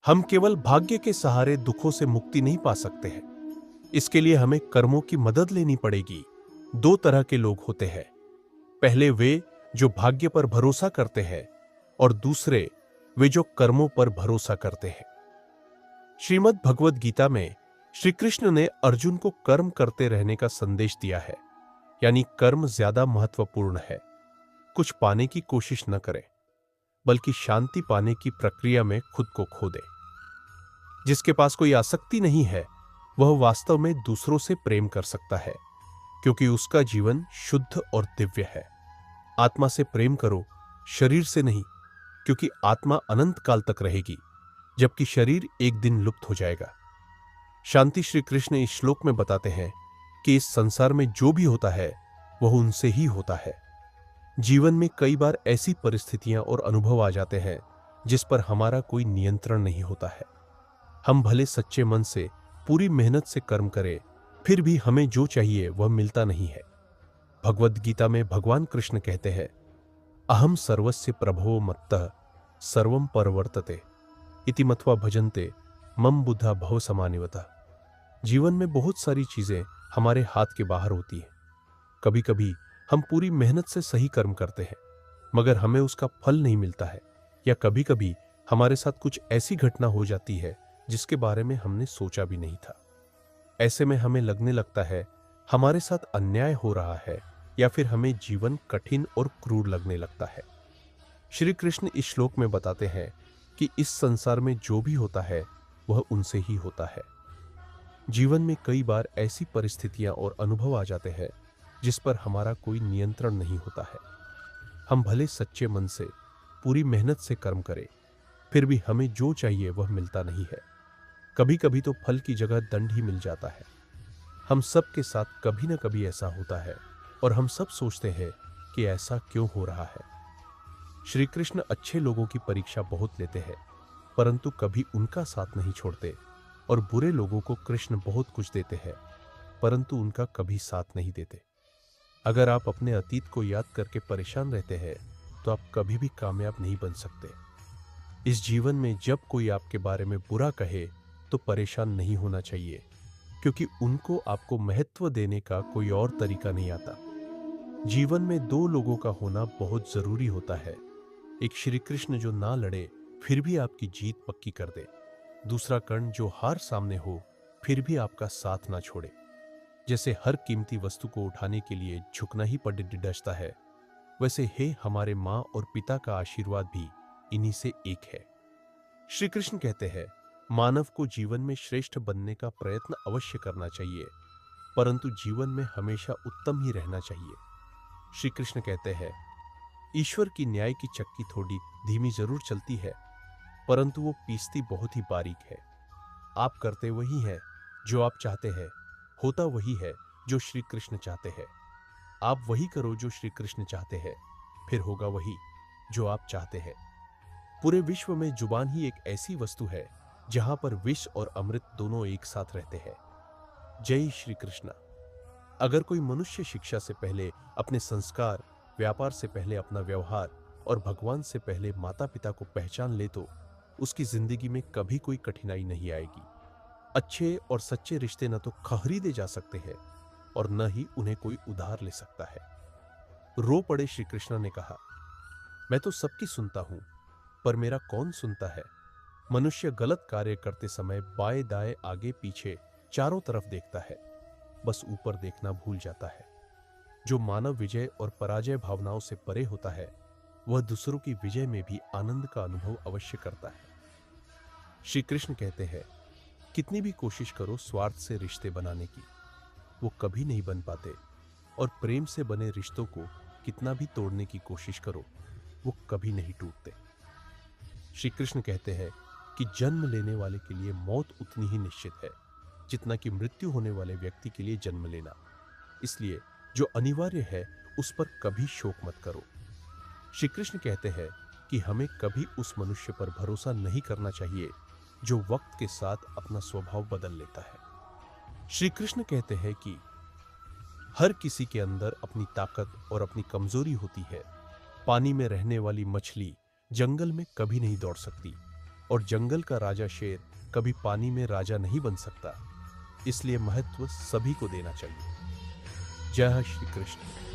हम केवल भाग्य के सहारे दुखों से मुक्ति नहीं पा सकते हैं। इसके लिए हमें कर्मों की मदद लेनी पड़ेगी। दो तरह के लोग होते हैं। पहले वे जो भाग्य पर भरोसा करते हैं और दूसरे वे जो कर्मों पर भरोसा करते हैं। श्रीमद् भगवद गीता में श्री कृष्ण ने अर्जुन को कर्म करते रहने का संदेश दिया है, यानी कर्म ज्यादा महत्वपूर्ण है। कुछ पाने की कोशिश न करें, बल्कि शांति पाने की प्रक्रिया में खुद को खो दे। जिसके पास कोई आसक्ति नहीं है, वह वास्तव में दूसरों से प्रेम कर सकता है, क्योंकि उसका जीवन शुद्ध और दिव्य है। आत्मा से प्रेम करो, शरीर से नहीं, क्योंकि आत्मा अनंत काल तक रहेगी, जबकि शरीर एक दिन लुप्त हो जाएगा। शांति श्री कृष्ण इस श्लोक में बताते हैं कि इस संसार में जो भी होता है वह उनसे ही होता है। जीवन में कई बार ऐसी परिस्थितियां और अनुभव आ जाते हैं जिस पर हमारा कोई नियंत्रण नहीं होता है। हम भले सच्चे मन से पूरी मेहनत से कर्म करें, फिर भी हमें जो चाहिए वह मिलता नहीं है। भगवद गीता में भगवान कृष्ण कहते हैं, अहम सर्वस्य प्रभो मत्तः सर्वम परवर्तते इति मत्वा भजन्ते मम बुद्धा भव समानिवतः। जीवन में बहुत सारी चीजें हमारे हाथ के बाहर होती हैं। कभी कभी हम पूरी मेहनत से सही कर्म करते हैं, मगर हमें उसका फल नहीं मिलता है, या कभी कभी हमारे साथ कुछ ऐसी घटना हो जाती है जिसके बारे में हमने सोचा भी नहीं था। ऐसे में हमें लगने लगता है हमारे साथ अन्याय हो रहा है, या फिर हमें जीवन कठिन और क्रूर लगने लगता है। श्री कृष्ण इस श्लोक में बताते हैं कि इस संसार में जो भी होता है वह उनसे ही होता है। जीवन में कई बार ऐसी परिस्थितियां और अनुभव आ जाते हैं जिस पर हमारा कोई नियंत्रण नहीं होता है। हम भले सच्चे मन से पूरी मेहनत से कर्म करें, फिर भी हमें जो चाहिए वह मिलता नहीं है। कभी कभी तो फल की जगह दंड ही मिल जाता है। हम सब के साथ कभी ना कभी ऐसा होता है, और हम सब सोचते हैं कि ऐसा क्यों हो रहा है। श्री कृष्ण अच्छे लोगों की परीक्षा बहुत लेते हैं, परंतु कभी उनका साथ नहीं छोड़ते, और बुरे लोगों को कृष्ण बहुत कुछ देते हैं, परंतु उनका कभी साथ नहीं देते। अगर आप अपने अतीत को याद करके परेशान रहते हैं, तो आप कभी भी कामयाब नहीं बन सकते। इस जीवन में जब कोई आपके बारे में बुरा कहे तो परेशान नहीं होना चाहिए, क्योंकि उनको आपको महत्व देने का कोई और तरीका नहीं आता। जीवन में दो लोगों का होना बहुत जरूरी होता है। एक श्री कृष्ण जो ना लड़े फिर भी आपकी जीत पक्की कर दे, दूसरा कर्ण जो हार सामने हो फिर भी आपका साथ ना छोड़े। जैसे हर कीमती वस्तु को उठाने के लिए झुकना ही डसता है, वैसे हे हमारे माँ और पिता का आशीर्वाद भी इन्हीं से एक है। श्री कृष्ण कहते हैं, मानव को जीवन में श्रेष्ठ बनने का प्रयत्न अवश्य करना चाहिए, परंतु जीवन में हमेशा उत्तम ही रहना चाहिए। श्री कृष्ण कहते हैं, ईश्वर की न्याय की चक्की थोड़ी धीमी जरूर चलती है, परंतु वो पीसती बहुत ही बारीक है। आप करते वही है जो आप चाहते हैं, होता वही है जो श्री कृष्ण चाहते हैं। आप वही करो जो श्री कृष्ण चाहते हैं, फिर होगा वही जो आप चाहते हैं। पूरे विश्व में जुबान ही एक ऐसी वस्तु है जहां पर विष और अमृत दोनों एक साथ रहते हैं। जय श्री कृष्ण। अगर कोई मनुष्य शिक्षा से पहले अपने संस्कार, व्यापार से पहले अपना व्यवहार और भगवान से पहले माता पिता को पहचान ले, तो उसकी जिंदगी में कभी कोई कठिनाई नहीं आएगी। अच्छे और सच्चे रिश्ते न तो खरीदे जा सकते हैं और न ही उन्हें कोई उधार ले सकता है। रो पड़े श्री कृष्ण ने कहा, मैं तो सबकी सुनता हूं, पर मेरा कौन सुनता है। मनुष्य गलत कार्य करते समय बाएं दाएं आगे पीछे चारों तरफ देखता है, बस ऊपर देखना भूल जाता है। जो मानव विजय और पराजय भावनाओं से परे होता है, वह दूसरों की विजय में भी आनंद का अनुभव अवश्य करता है। श्री कृष्ण कहते हैं, कितनी भी कोशिश करो स्वार्थ से रिश्ते बनाने की, वो कभी नहीं बन पाते, और प्रेम से बने रिश्तों को कितना भी तोड़ने की कोशिश करो, वो कभी नहीं टूटते। श्री कृष्ण कहते हैं कि जन्म लेने वाले के लिए मौत उतनी ही निश्चित है जितना कि मृत्यु होने वाले व्यक्ति के लिए जन्म लेना। इसलिए जो अनिवार्य है उस पर कभी शोक मत करो। श्री कृष्ण कहते हैं कि हमें कभी उस मनुष्य पर भरोसा नहीं करना चाहिए जो वक्त के साथ अपना स्वभाव बदल लेता है। श्री कृष्ण कहते हैं कि हर किसी के अंदर अपनी ताकत और अपनी कमजोरी होती है। पानी में रहने वाली मछली जंगल में कभी नहीं दौड़ सकती, और जंगल का राजा शेर कभी पानी में राजा नहीं बन सकता। इसलिए महत्व सभी को देना चाहिए। जय श्री कृष्ण।